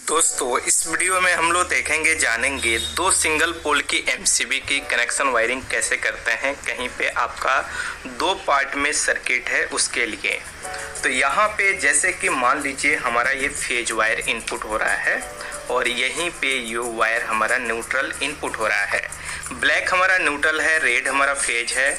दोस्तों इस वीडियो में हम लोग देखेंगे जानेंगे दो सिंगल पोल की एमसीबी की कनेक्शन वायरिंग कैसे करते हैं। कहीं पे आपका दो पार्ट में सर्किट है उसके लिए। तो यहाँ पे जैसे कि मान लीजिए हमारा ये फेज वायर इनपुट हो रहा है और यहीं पे ये वायर हमारा न्यूट्रल इनपुट हो रहा है। ब्लैक हमारा न्यूट्रल है, रेड हमारा फेज है।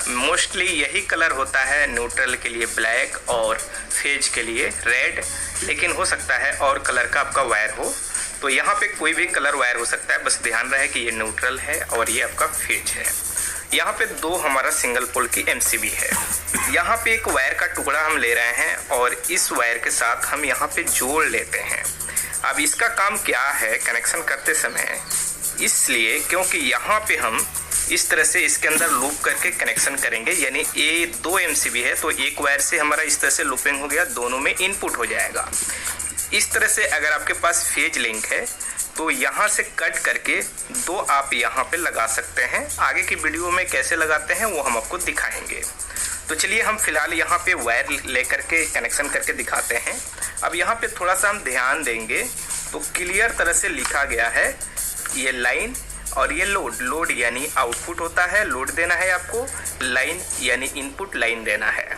मोस्टली यही कलर होता है, न्यूट्रल के लिए ब्लैक और फेज के लिए रेड, लेकिन हो सकता है और कलर का आपका वायर हो। तो यहाँ पे कोई भी कलर वायर हो सकता है, बस ध्यान रहे कि ये न्यूट्रल है और ये आपका फेज है। यहाँ पे दो हमारा सिंगल पोल की एमसीबी है। यहाँ पे एक वायर का टुकड़ा हम ले रहे हैं और इस वायर के साथ हम यहाँ पे जोड़ लेते हैं। अब इसका काम क्या है कनेक्शन करते समय, इसलिए क्योंकि यहाँ पे हम इस तरह से इसके अंदर लूप करके कनेक्शन करेंगे, यानी ये दो एमसीबी है तो एक वायर से हमारा इस तरह से लूपिंग हो गया, दोनों में इनपुट हो जाएगा। इस तरह से अगर आपके पास फेज लिंक है तो यहाँ से कट करके दो आप यहाँ पे लगा सकते हैं। आगे की वीडियो में कैसे लगाते हैं वो हम आपको दिखाएंगे। तो चलिए हम फिलहाल यहाँ पे वायर लेकर के कनेक्शन करके दिखाते हैं। अब यहाँ पे थोड़ा सा हम ध्यान देंगे तो क्लियर तरह से लिखा गया है ये लाइन और ये लोड यानी आउटपुट होता है, लोड देना है आपको, लाइन यानी इनपुट लाइन देना है।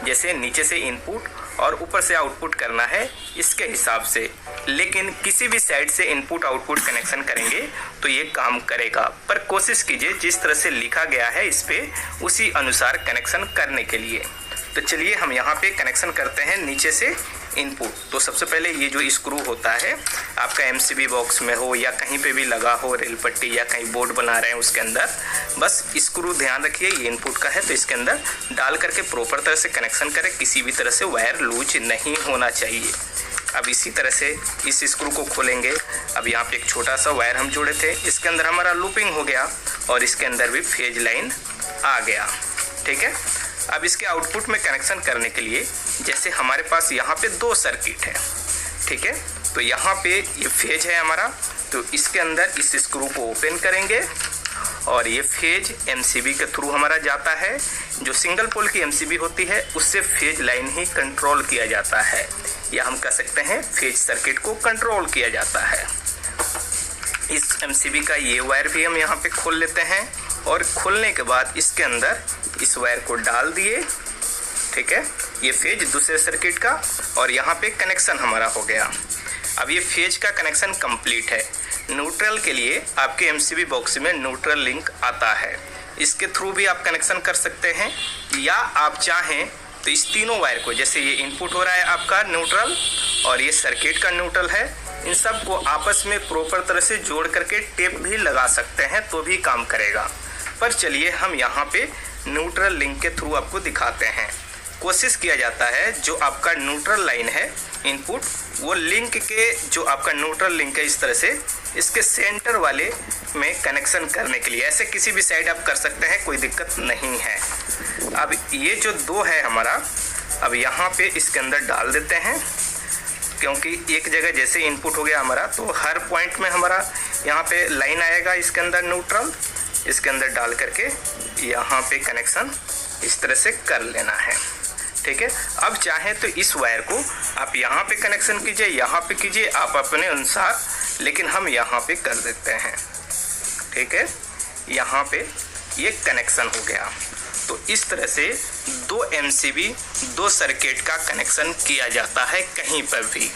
जैसे नीचे से इनपुट और ऊपर से आउटपुट करना है इसके हिसाब से। लेकिन किसी भी साइड से इनपुट आउटपुट कनेक्शन करेंगे तो ये काम करेगा, पर कोशिश कीजिए जिस तरह से लिखा गया है इस पे उसी अनुसार कनेक्शन करने के लिए। तो चलिए हम यहाँ पे कनेक्शन करते हैं नीचे से इनपुट। तो सबसे पहले ये जो स्क्रू होता है आपका एमसीबी बॉक्स में हो या कहीं पे भी लगा हो, रेल पट्टी या कहीं बोर्ड बना रहे हैं उसके अंदर, बस स्क्रू ध्यान रखिए ये इनपुट का है तो इसके अंदर डाल करके प्रॉपर तरह से कनेक्शन करें। किसी भी तरह से वायर लूज नहीं होना चाहिए। अब इसी तरह से इस स्क्रू को खोलेंगे। अब यहाँ पे एक छोटा सा वायर हम जोड़े थे, इसके अंदर हमारा लूपिंग हो गया और इसके अंदर भी फेज लाइन आ गया। ठीक है, अब इसके आउटपुट में कनेक्शन करने के लिए जैसे हमारे पास यहाँ पे दो सर्किट है, ठीक है, तो यहाँ पे ये फेज है हमारा, तो इसके अंदर इस स्क्रू को ओपन करेंगे और ये फेज एमसीबी के थ्रू हमारा जाता है। जो सिंगल पोल की एमसीबी होती है उससे फेज लाइन ही कंट्रोल किया जाता है, या हम कह सकते हैं फेज सर्किट को कंट्रोल किया जाता है। इस एमसीबी का ये वायर भी हम यहाँ पे खोल लेते हैं और खोलने के बाद इसके अंदर इस वायर को डाल दिए। ठीक है, ये फेज दूसरे सर्किट का और यहाँ पे कनेक्शन हमारा हो गया। अब ये फेज का कनेक्शन कंप्लीट है। न्यूट्रल के लिए आपके एमसीबी बॉक्स में न्यूट्रल लिंक आता है, इसके थ्रू भी आप कनेक्शन कर सकते हैं, या आप चाहें तो इस तीनों वायर को, जैसे ये इनपुट हो रहा है आपका न्यूट्रल और ये सर्किट का न्यूट्रल है, इन सब को आपस में प्रॉपर तरह से जोड़ करके टेप भी लगा सकते हैं तो भी काम करेगा। पर चलिए हम यहाँ पे न्यूट्रल लिंक के थ्रू आपको दिखाते हैं। कोशिश किया जाता है जो आपका न्यूट्रल लाइन है इनपुट, वो लिंक के जो आपका न्यूट्रल लिंक है इस तरह से इसके सेंटर वाले में कनेक्शन करने के लिए। ऐसे किसी भी साइड आप कर सकते हैं, कोई दिक्कत नहीं है। अब ये जो दो है हमारा, अब यहाँ पे इसके अंदर डाल देते हैं, क्योंकि एक जगह जैसे इनपुट हो गया हमारा तो हर पॉइंट में हमारा यहाँ पे लाइन आएगा इसके अंदर न्यूट्रल, इसके अंदर डाल करके यहाँ पे कनेक्शन इस तरह से कर लेना है। ठीक है, अब चाहे तो इस वायर को आप यहाँ पे कनेक्शन कीजिए, यहाँ पे कीजिए, आप अपने अनुसार, लेकिन हम यहाँ पे कर देते हैं। ठीक है, यहाँ पे ये कनेक्शन हो गया। तो इस तरह से दो एमसीबी दो सर्किट का कनेक्शन किया जाता है कहीं पर भी।